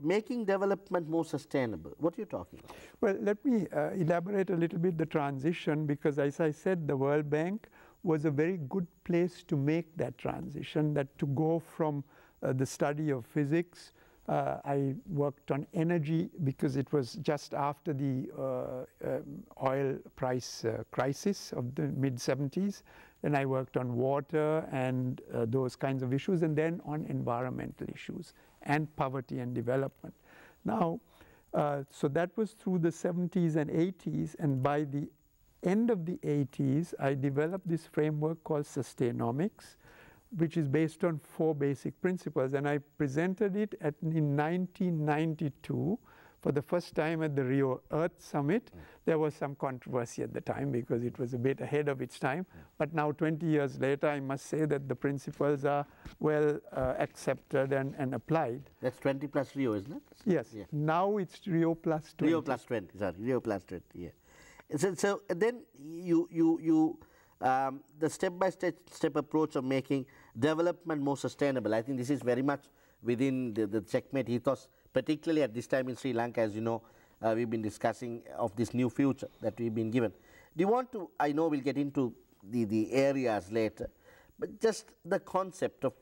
making development more sustainable. What are you talking about? Well, let me elaborate a little bit the transition, because as I said, the World Bank was a very good place to make that transition, that to go from the study of physics. I worked on energy because it was just after the oil price crisis of the mid-70s. Then I worked on water and those kinds of issues, and then on environmental issues and poverty and development. Now, so that was through the 70s and 80s, and by the end of the 80s, I developed this framework called Sustainomics, which is based on 4 basic principles, and I presented it in 1992 for the first time at the Rio Earth Summit. There was some controversy at the time because it was a bit ahead of its time, but now 20 years later, I must say that the principles are well accepted and applied. That's 20 plus Rio, isn't it? Yes. Yeah. Now it's Rio plus 20. Rio plus 20, sorry, Rio plus 20, yeah. So then the step-by-step approach of making development more sustainable, I think this is very much within the Checkmate ethos, particularly at this time in Sri Lanka. As you know, we've been discussing of this new future that we've been given. Do you want to, I know we'll get into the areas later, but just the concept of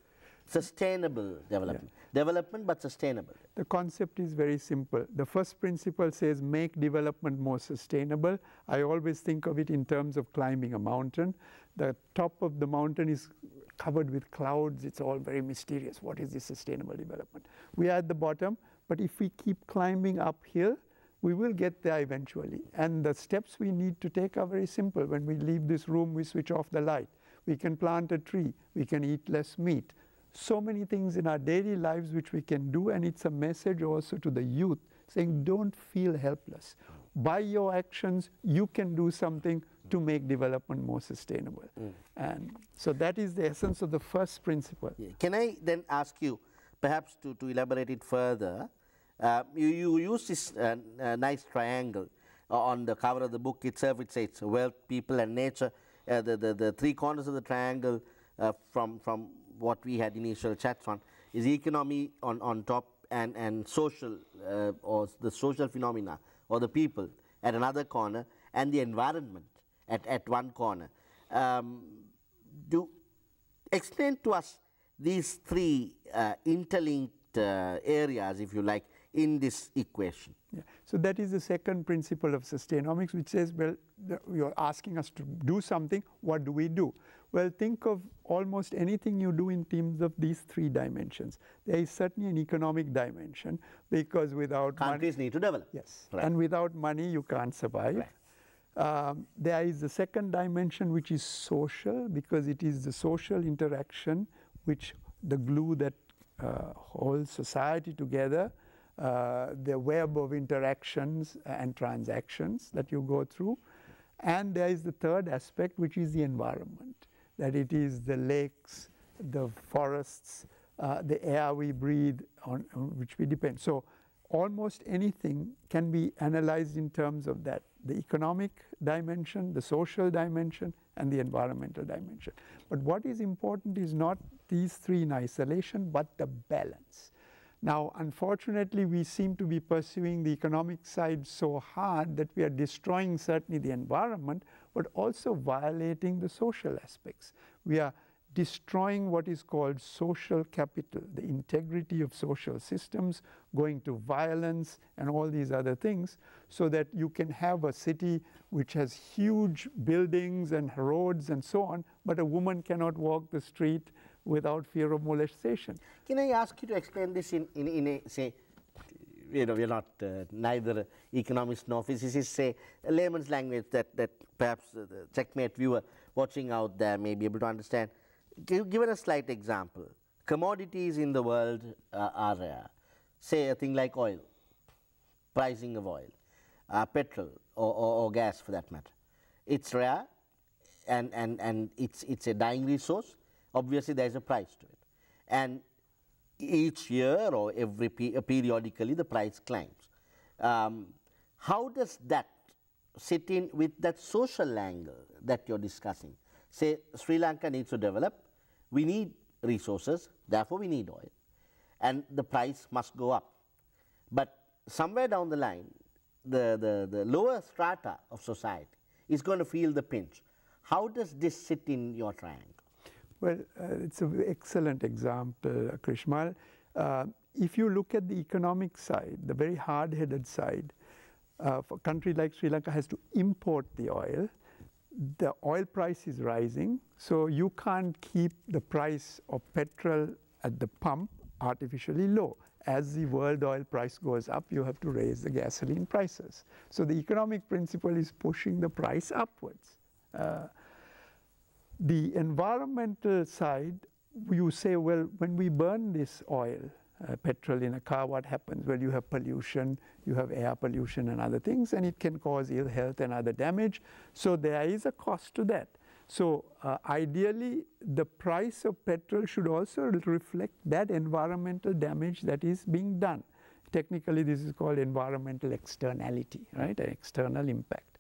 sustainable development. Yeah. Development but sustainable. The concept is very simple. The first principle says make development more sustainable. I always think of it in terms of climbing a mountain. The top of the mountain is covered with clouds. It's all very mysterious. What is this sustainable development? We are at the bottom, but if we keep climbing uphill, we will get there eventually. And the steps we need to take are very simple. When we leave this room, we switch off the light. We can plant a tree. We can eat less meat. So many things in our daily lives which we can do, and it's a message also to the youth saying don't feel helpless. By your actions, you can do something to make development more sustainable. And so that is the essence of the first principle. Yeah. Can I then ask you, perhaps to elaborate it further, you use this nice triangle on the cover of the book itself. It says wealth, people and nature. The 3 corners of the triangle from what we had initial chats on is economy on top and social or the social phenomena or the people at another corner, and the environment at one corner. Do explain to us these 3 interlinked areas, if you like, in this equation. Yeah. So that is the second principle of Sustainomics, which says, well, you're asking us to do something. What do we do? Well, think of almost anything you do in terms of these 3 dimensions. There is certainly an economic dimension, because without countries need to develop. Yes, right. And without money you can't survive. Right. There is the second dimension, which is social, because it is the social interaction which the glue that holds society together, the web of interactions and transactions that you go through. And there is the third aspect, which is the environment, that it is the lakes, the forests, the air we breathe, on which we depend. So almost anything can be analyzed in terms of that, the economic dimension, the social dimension, and the environmental dimension. But what is important is not these 3 in isolation, but the balance. Now, unfortunately, we seem to be pursuing the economic side so hard that we are destroying certainly the environment, but also violating the social aspects. We are destroying what is called social capital, the integrity of social systems, going to violence and all these other things, so that you can have a city which has huge buildings and roads and so on, but a woman cannot walk the street without fear of molestation. Can I ask you to explain this in a, say, you know, we're not neither economists nor physicists, say a layman's language that perhaps the Checkmate viewer watching out there may be able to understand. Given a slight example, commodities in the world are rare. Say a thing like oil, pricing of oil, petrol or gas for that matter. It's rare and it's a dying resource. Obviously, there is a price to it. And each year or periodically, the price climbs. How does that sit in with that social angle that you're discussing? Say, Sri Lanka needs to develop. We need resources, therefore we need oil. And the price must go up. But somewhere down the line, the lower strata of society is going to feel the pinch. How does this sit in your triangle? Well, it's an excellent example, Chrismal. If you look at the economic side, the very hard-headed side, for a country like Sri Lanka has to import the oil price is rising, so you can't keep the price of petrol at the pump artificially low. As the world oil price goes up, you have to raise the gasoline prices. So the economic principle is pushing the price upwards. The environmental side, you say, well, when we burn this oil, petrol in a car, what happens? Well, you have pollution, you have air pollution and other things, and it can cause ill health and other damage. So there is a cost to that. So ideally, the price of petrol should also reflect that environmental damage that is being done. Technically, this is called environmental externality, right? An external impact.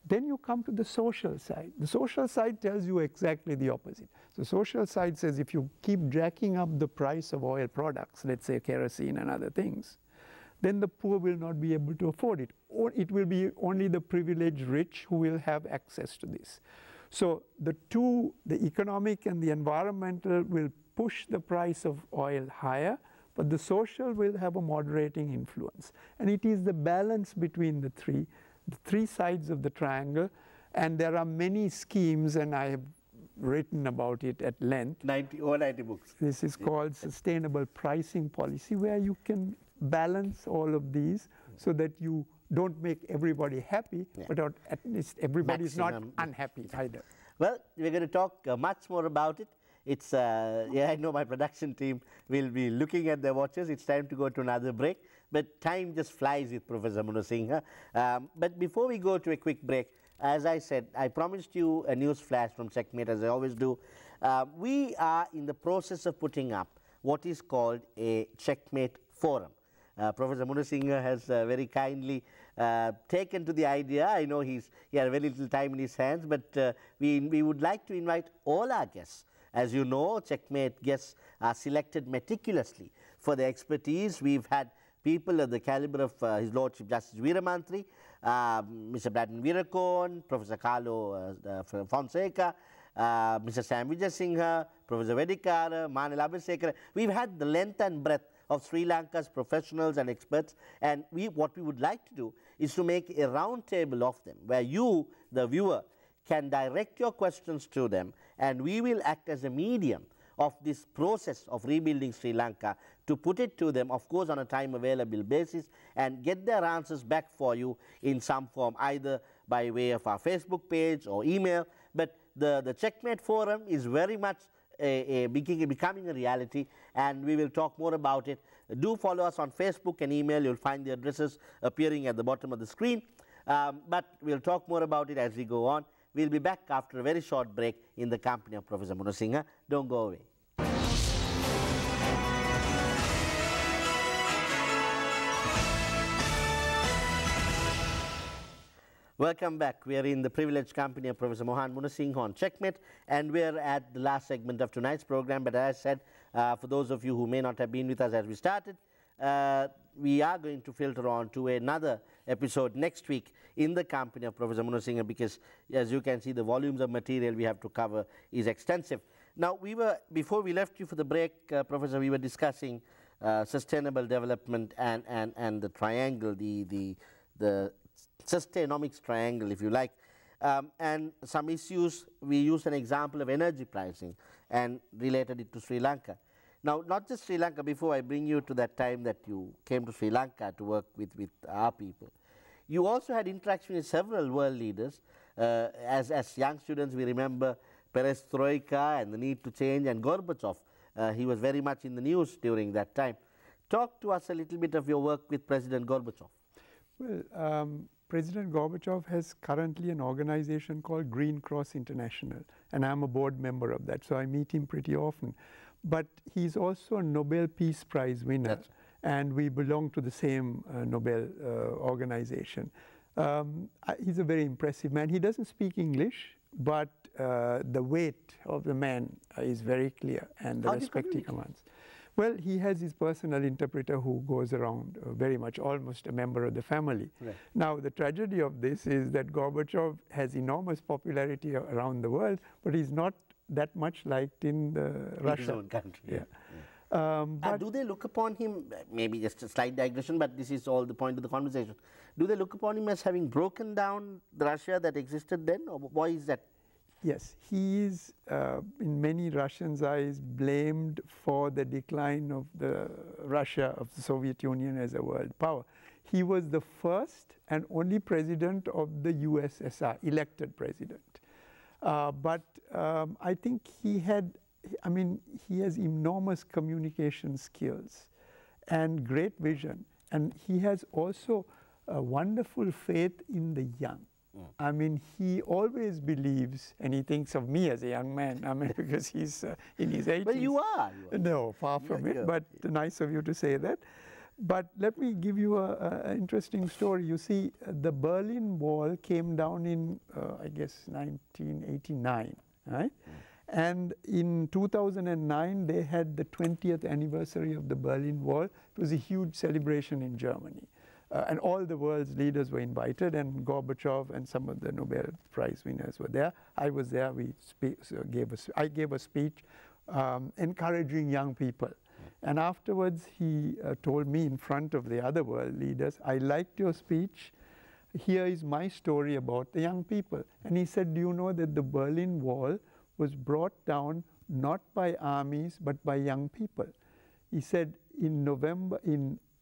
Then you come to the social side. The social side tells you exactly the opposite. The social side says if you keep jacking up the price of oil products, let's say kerosene and other things, then the poor will not be able to afford it. Or it will be only the privileged rich who will have access to this. So the two, the economic and the environmental, will push the price of oil higher, but the social will have a moderating influence. And it is the balance between the three sides of the triangle, and there are many schemes, and I have written about it at length. 90 books. This is called sustainable pricing policy, where you can balance all of these so that you don't make everybody happy, but at least everybody is not unhappy either. Well, we're going to talk much more about it. It's, yeah, I know my production team will be looking at their watches. It's time to go to another break. But time just flies with Professor Munsinghe. But before we go to a quick break, as I said, I promised you a news flash from Checkmate, as I always do. We are in the process of putting up what is called a Checkmate forum. Professor Munsinghe has very kindly taken to the idea. I know he had very little time in his hands, but we would like to invite all our guests. As you know, Checkmate guests are selected meticulously for their expertise. We've had people of the caliber of His Lordship Justice Weeramantri, Mr. Braddon Weerakorn, Professor Carlo Fonseca, Mr. Sam Vijayasinghe, Professor Vedikara, Manila Abhisekara. We've had the length and breadth of Sri Lanka's professionals and experts, and what we would like to do is to make a round table of them, where you, the viewer, can direct your questions to them, and we will act as a medium of this process of rebuilding Sri Lanka to put it to them, of course, on a time available basis, and get their answers back for you in some form, either by way of our Facebook page or email. But the Checkmate forum is very much becoming a reality, and we will talk more about it. Do follow us on Facebook and email. You'll find the addresses appearing at the bottom of the screen. But we'll talk more about it as we go on. We'll be back after a very short break in the company of Professor Munsinghe. Don't go away. Welcome back. We are in the privileged company of Professor Mohan Munsinghe on Checkmate, and we are at the last segment of tonight's program. But as I said, for those of you who may not have been with us as we started, we are going to filter on to another episode next week in the company of Professor Munsinghe, because as you can see, the volumes of material we have to cover is extensive. Now, before we left you for the break, Professor, we were discussing sustainable development and the triangle, the Sustainomics triangle, if you like, and some issues. We used an example of energy pricing and related it to Sri Lanka. Now, not just Sri Lanka, before I bring you to that time that you came to Sri Lanka to work with our people, you also had interaction with several world leaders. As young students, we remember perestroika and the need to change, and Gorbachev. He was very much in the news during that time. Talk to us a little bit of your work with President Gorbachev. Well, President Gorbachev has currently an organization called Green Cross International, and I'm a board member of that, so I meet him pretty often. But he's also a Nobel Peace Prize winner, and we belong to the same Nobel organization. He's a very impressive man. He doesn't speak English, but the weight of the man is very clear, and the respect he commands. Well, he has his personal interpreter who goes around very much, almost a member of the family. Right. Now, the tragedy of this is that Gorbachev has enormous popularity around the world, but he's not that much liked in Russia. His own country. Yeah. But do they look upon him, maybe just a slight digression, but this is all the point of the conversation. Do they look upon him as having broken down the Russia that existed then, or why is that? Yes, he is, in many Russians' eyes, blamed for the decline of the Russia, of the Soviet Union as a world power. He was the first and only president of the USSR, elected president. But I think he had, I mean, he has enormous communication skills and great vision. And he has also a wonderful faith in the young. I mean, he always believes, and he thinks of me as a young man, I mean, because he's in his 80s. Well, you are. No, far from it, but nice of you to say that. But let me give you an interesting story. You see, the Berlin Wall came down in, I guess, 1989, right? And in 2009, they had the 20th anniversary of the Berlin Wall. It was a huge celebration in Germany. And all the world's leaders were invited, and Gorbachev and some of the Nobel Prize winners were there. I was there. I gave a speech encouraging young people. And afterwards, he told me in front of the other world leaders, I liked your speech. Here is my story about the young people. And he said, do you know that the Berlin Wall was brought down not by armies, but by young people? He said in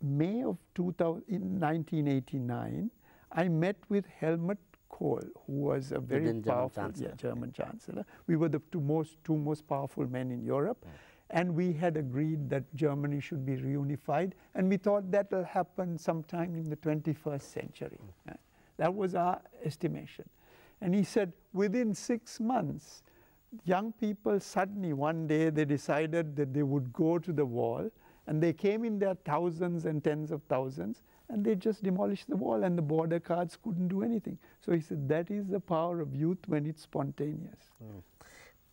May of 1989, I met with Helmut Kohl, who was a very powerful German chancellor. We were the two most powerful men in Europe. And we had agreed that Germany should be reunified. And we thought that will happen sometime in the 21st century. That was our estimation. And he said, within 6 months, young people suddenly, one day, they decided that they would go to the wall. And they came in their thousands and tens of thousands, and they just demolished the wall, and the border guards couldn't do anything. So he said, that is the power of youth when it's spontaneous.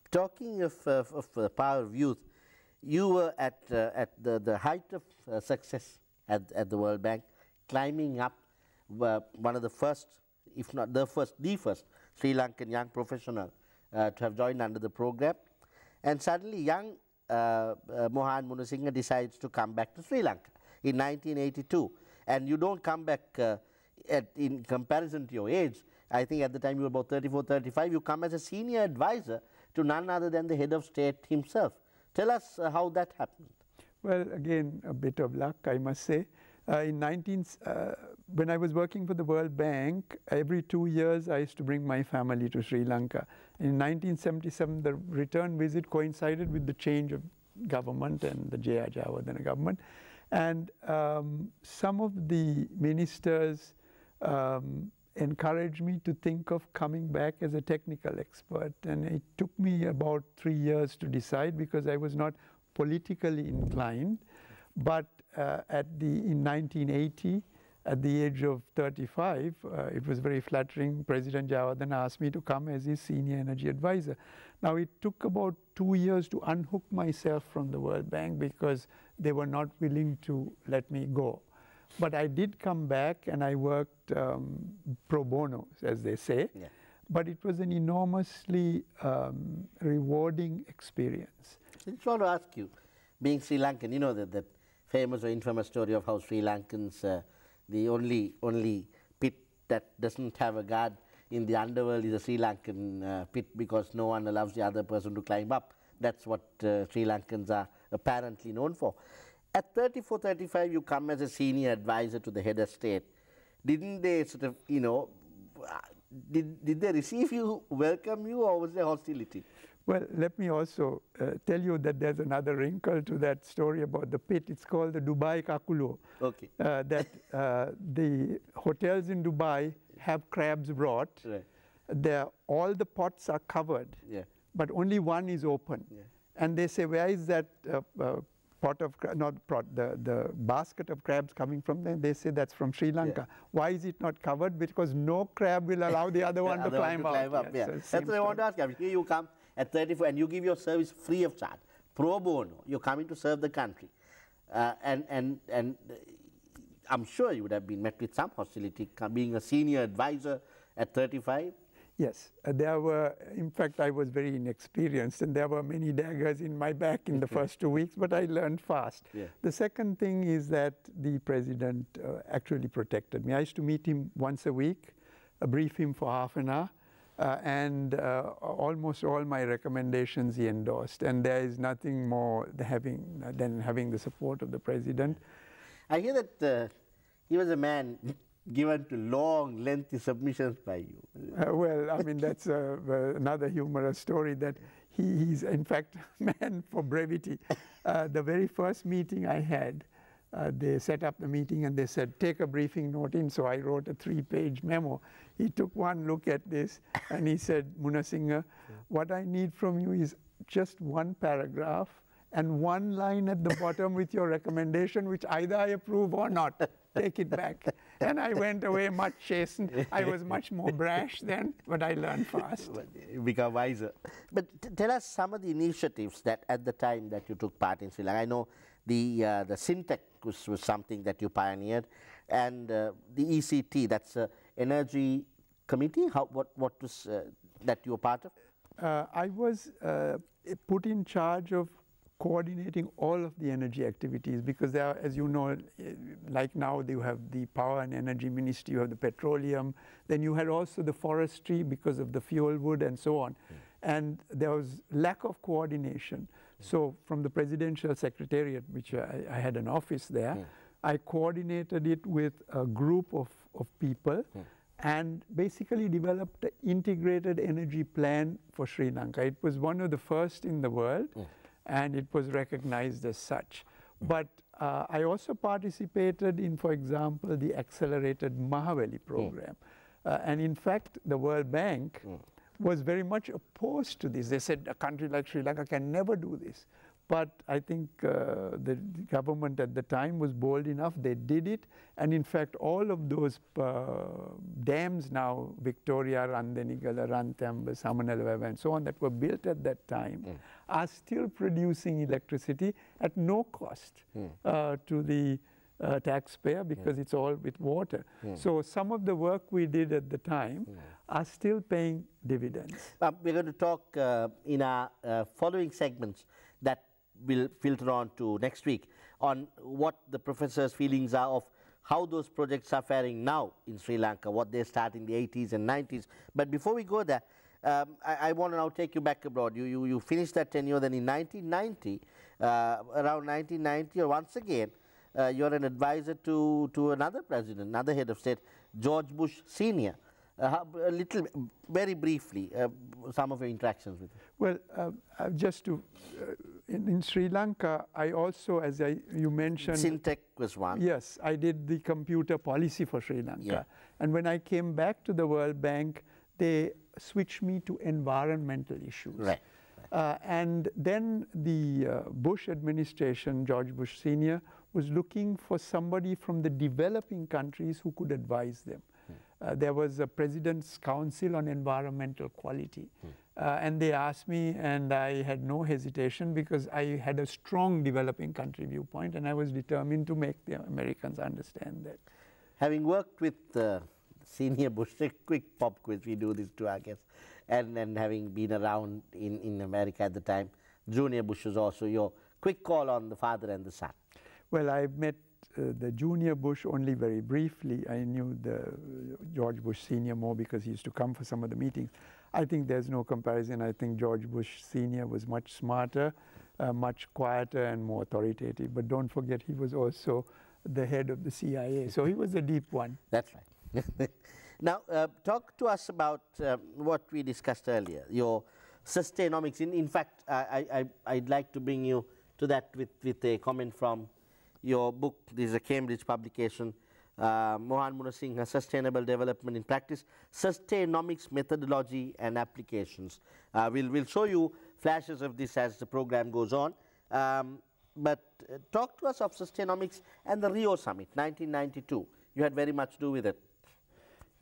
Talking of the power of youth, you were at the height of success at the World Bank, climbing up one of the first, if not the first Sri Lankan young professional to have joined under the program. And suddenly young Mohan Munsinghe decides to come back to Sri Lanka in 1982. And you don't come back in comparison to your age. I think at the time you were about 34, 35. You come as a senior advisor to none other than the head of state himself. Tell us how that happened. Well, again, a bit of luck, I must say. When I was working for the World Bank, every 2 years I used to bring my family to Sri Lanka. In 1977, the return visit coincided with the change of government and the J.R. Jayawardena government. And some of the ministers encouraged me to think of coming back as a technical expert. And it took me about 3 years to decide because I was not politically inclined. But in 1980, at the age of 35, it was very flattering. President Jayawardena asked me to come as his senior energy advisor. Now, it took about 2 years to unhook myself from the World Bank because they were not willing to let me go. But I did come back and I worked pro bono, as they say. Yeah. But it was an enormously rewarding experience. I just want to ask you, being Sri Lankan, you know that famous or infamous story of how Sri Lankans, the only pit that doesn't have a guard in the underworld is a Sri Lankan pit because no one allows the other person to climb up. That's what Sri Lankans are apparently known for. At 34, 35, you come as a senior advisor to the head of state. Didn't they sort of, you know, did they receive you, welcome you, or was there hostility? Well, let me also tell you that there's another wrinkle to that story about the pit. It's called the Dubai Kakulo. Okay. That the hotels in Dubai have crabs brought. Right. All the pots are covered, yeah, but only one is open. Yeah. And they say, where is that pot of, the basket of crabs coming from there? They say that's from Sri Lanka. Yeah. Why is it not covered? Because no crab will allow the other one to climb up. Yeah. So that's what I want to ask you. Here you come at 34 and you give your service free of charge. pro bono. You're coming to serve the country. And I'm sure you would have been met with some hostility being a senior advisor at 35. Yes, there were, in fact, I was very inexperienced and there were many daggers in my back in the first 2 weeks, but I learned fast. Yeah. The second thing is that the president actually protected me. I used to meet him once a week, brief him for half an hour, and almost all my recommendations he endorsed. And there is nothing more than having the support of the president. I hear that he was a man given to long, lengthy submissions by you. Well, I mean, that's another humorous story that he's, in fact, man for brevity. The very first meeting I had, they set up the meeting and they said, take a briefing note in. So I wrote a 3-page memo. He took one look at this and he said, Munsinghe, what I need from you is just one paragraph and one line at the bottom with your recommendation, which either I approve or not. Take it back. And I went away much chastened. I was much more brash then, but I learned fast. You become wiser. But tell us some of the initiatives that at the time that you took part in Sri Lanka. I know the Syntec was something that you pioneered, and the ECT, that's Energy Committee. What was that you were part of? I was put in charge of coordinating all of the energy activities, because there are, as you know, like now you have the Power and Energy Ministry, you have the petroleum, then you had also the forestry because of the fuel wood and so on. And there was lack of coordination. So from the Presidential Secretariat, which I had an office there, I coordinated it with a group of people and basically developed an integrated energy plan for Sri Lanka. It was one of the first in the world. And it was recognized as such. But I also participated in, for example, the accelerated Mahaveli program. And in fact, the World Bank was very much opposed to this. They said a country like Sri Lanka can never do this. But I think the government at the time was bold enough, they did it. And in fact, all of those dams now, Victoria, Randenigala, Ranthamba, Samanalawa, and so on, that were built at that time, are still producing electricity at no cost to the taxpayer, because it's all with water. So some of the work we did at the time are still paying dividends. We're going to talk in our following segments that will filter on to next week on what the professor's feelings are of how those projects are faring now in Sri Lanka, what they start in the 80s and 90s. But before we go there, I want to now take you back abroad. You finished that tenure, then in 1990, around 1990, or once again, you're an advisor to another president, another head of state, George Bush Sr. Very briefly, some of your interactions with him. Well, just to, in Sri Lanka, I also, as you mentioned... Syntec was one. Yes, I did the computer policy for Sri Lanka. Yeah. And when I came back to the World Bank, they switched me to environmental issues. Right. And then the Bush administration, George Bush Sr., was looking for somebody from the developing countries who could advise them. There was a President's Council on Environmental Quality. And they asked me, and I had no hesitation because I had a strong developing country viewpoint, and I was determined to make the Americans understand that. Having worked with Senior Bush, a quick pop quiz, we do this to our guests, and having been around in America at the time, Junior Bush was also your quick call on the father and the son. Well, I met the Junior Bush only very briefly. I knew the George Bush Sr. more because he used to come for some of the meetings. I think there's no comparison. I think George Bush Sr. was much smarter, much quieter and more authoritative. But don't forget, he was also the head of the CIA. So he was a deep one. That's right. Now, talk to us about what we discussed earlier, your sustainomics. In fact, I'd like to bring you to that with a comment from your book. This is a Cambridge publication, Mohan Munsinghe, Sustainable Development in Practice, Sustainomics Methodology and Applications. We'll show you flashes of this as the program goes on. But talk to us of Sustainomics and the Rio Summit, 1992. You had very much to do with it.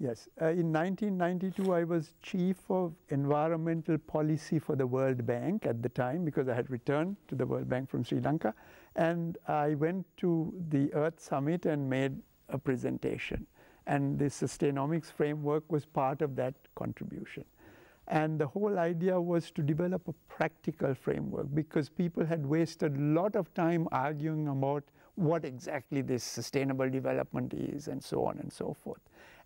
Yes. In 1992, I was chief of environmental policy for the World Bank at the time, because I had returned to the World Bank from Sri Lanka. And I went to the Earth Summit and made a presentation. And the Sustainomics framework was part of that contribution. And the whole idea was to develop a practical framework, because people had wasted a lot of time arguing about what exactly this sustainable development is, and so on and so forth.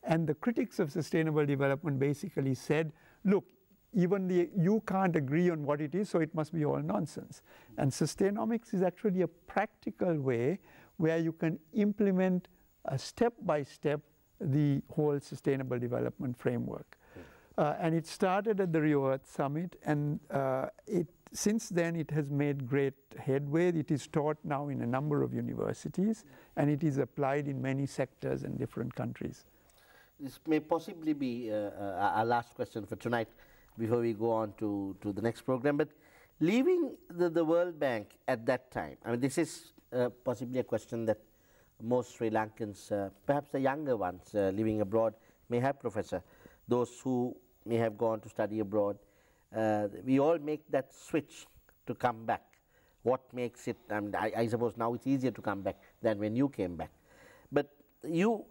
And the critics of sustainable development basically said, look, even you can't agree on what it is, so it must be all nonsense. And Sustainomics is actually a practical way where you can implement step by step the whole sustainable development framework. And it started at the Rio Earth Summit, and since then it has made great headway. It is taught now in a number of universities, and it is applied in many sectors in different countries. This may possibly be our last question for tonight before we go on to the next program. But leaving the World Bank at that time, I mean, this is possibly a question that most Sri Lankans, perhaps the younger ones living abroad, may have, Professor. Those who may have gone to study abroad, we all make that switch to come back. What makes it, I suppose now it's easier to come back than when you came back. But you,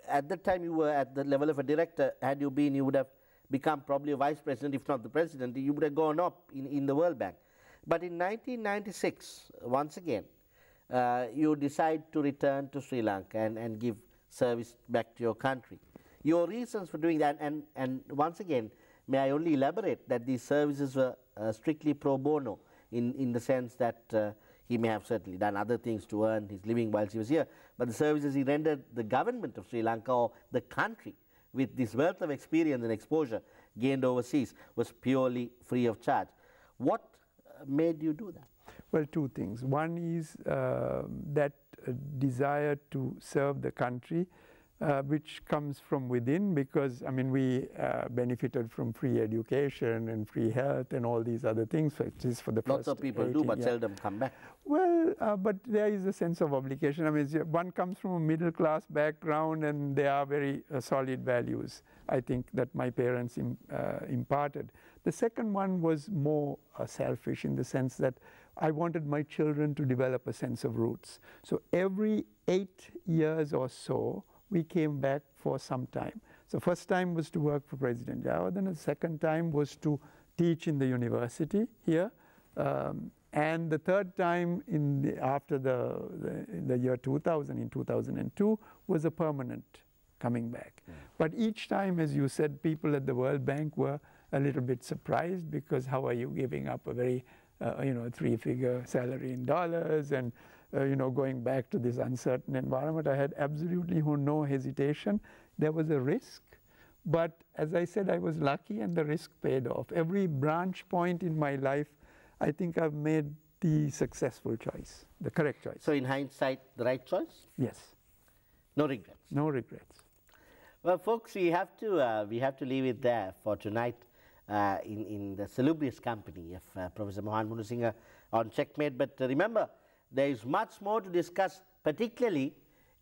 at that time you were at the level of a director. Had you been, you would have become probably a vice president, if not the president. You would have gone up in the World Bank. But in 1996, once again, you decide to return to Sri Lanka and give service back to your country. Your reasons for doing that, and once again, may I only elaborate that these services were strictly pro bono, in the sense that he may have certainly done other things to earn his living whilst he was here, but the services he rendered the government of Sri Lanka, or the country, with this wealth of experience and exposure gained overseas, was purely free of charge. What made you do that? Well, two things. One is that desire to serve the country, which comes from within, because I mean we benefited from free education and free health and all these other things. At least for the lots of people do, but seldom come back. Well, but there is a sense of obligation. I mean, one comes from a middle class background, and there are very solid values, I think, that my parents imparted. The second one was more selfish, in the sense that I wanted my children to develop a sense of roots. So every 8 years or so, we came back for some time. So first time was to work for President Jayawardena. The second time was to teach in the university here. And the third time after the year 2000, in 2002, was a permanent coming back. But each time, as you said, people at the World Bank were a little bit surprised, because how are you giving up a very three-figure salary in dollars, and going back to this uncertain environment? I had absolutely no hesitation. There was a risk, but as I said, I was lucky, and the risk paid off. Every branch point in my life, I think I've made the successful choice, the correct choice. So in hindsight, the right choice? Yes. No regrets? No regrets. Well, folks, we have to leave it there for tonight in the salubrious company of Professor Mohan Munsinghe on Checkmate. But remember, there is much more to discuss, particularly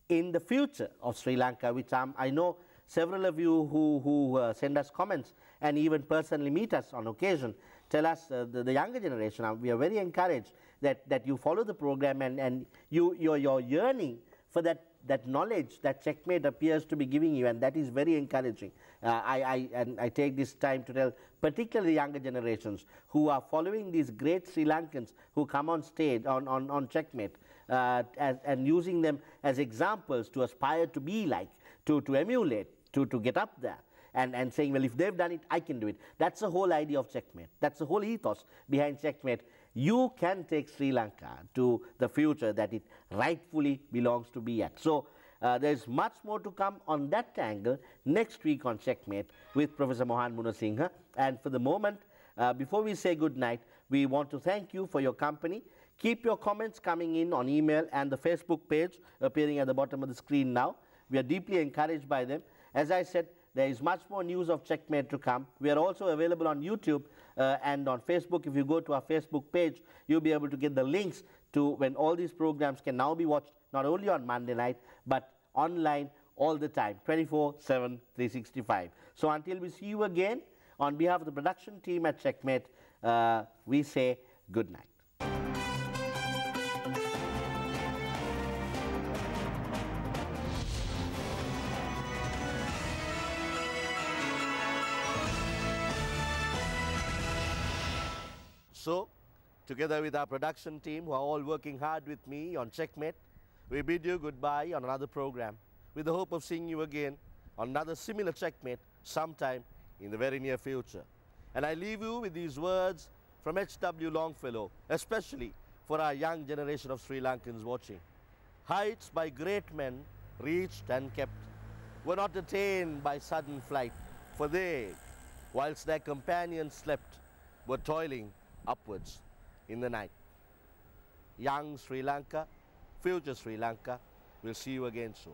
in the future of Sri Lanka, which I know several of you who send us comments and even personally meet us on occasion tell us, the younger generation, we are very encouraged that you follow the program, and you're yearning for that knowledge that Checkmate appears to be giving you, and that is very encouraging. I take this time to tell particularly younger generations who are following these great Sri Lankans who come on stage on Checkmate and using them as examples to aspire to be like, to emulate, to get up there. And saying, well, if they've done it, I can do it. That's the whole idea of Checkmate. That's the whole ethos behind Checkmate. You can take Sri Lanka to the future that it rightfully belongs to be at. So there's much more to come on that angle next week on Checkmate with Professor Mohan Munsinghe. And for the moment, before we say good night, we want to thank you for your company. Keep your comments coming in on email and the Facebook page appearing at the bottom of the screen now. We are deeply encouraged by them. As I said, there is much more news of Checkmate to come. We are also available on YouTube and on Facebook. If you go to our Facebook page, you'll be able to get the links to when all these programs can now be watched, not only on Monday night, but online all the time, 24/7, 365. So until we see you again, on behalf of the production team at Checkmate, we say good night. So, together with our production team who are all working hard with me on Checkmate, we bid you goodbye on another program with the hope of seeing you again on another similar Checkmate sometime in the very near future. And I leave you with these words from H.W. Longfellow, especially for our young generation of Sri Lankans watching. Heights by great men reached and kept were not attained by sudden flight, for they, whilst their companions slept, were toiling upwards in the night. Young Sri Lanka, future Sri Lanka, we'll see you again soon.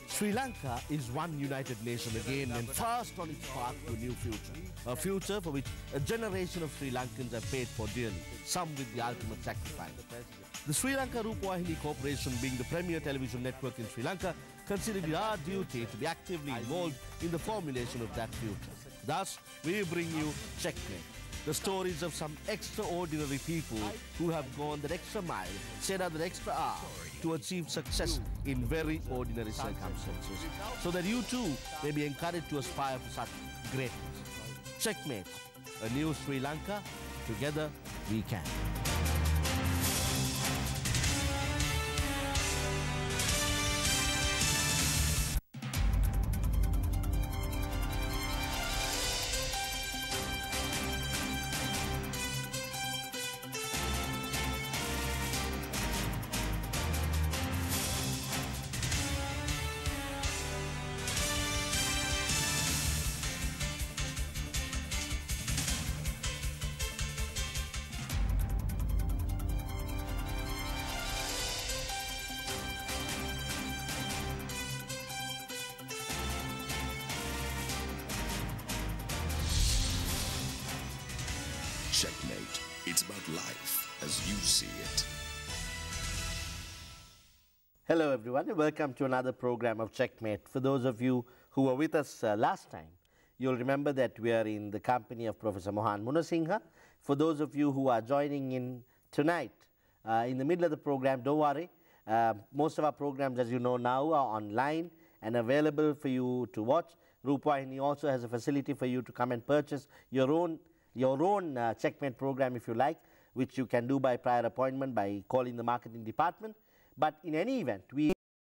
Sri Lanka is one united nation again and fast on its path to a new future. A future for which a generation of Sri Lankans have paid for dearly, some with the ultimate sacrifice. The Sri Lanka Rupawahini Corporation, being the premier television network in Sri Lanka, considered it our duty to be actively involved in the formulation of that future. Thus, we bring you Checkmate, the stories of some extraordinary people who have gone that extra mile, set out that extra hour to achieve success in very ordinary circumstances, so that you too may be encouraged to aspire for such greatness. Checkmate, a new Sri Lanka, together we can. Checkmate. It's about life as you see it. Hello everyone and welcome to another program of Checkmate. For those of you who were with us last time, you'll remember that we are in the company of Professor Mohan Munsinghe. For those of you who are joining in tonight, in the middle of the program, don't worry. Most of our programs, as you know now, are online and available for you to watch. Rupawahini also has a facility for you to come and purchase your own Checkmate program if you like, which you can do by prior appointment by calling the marketing department. But in any event, we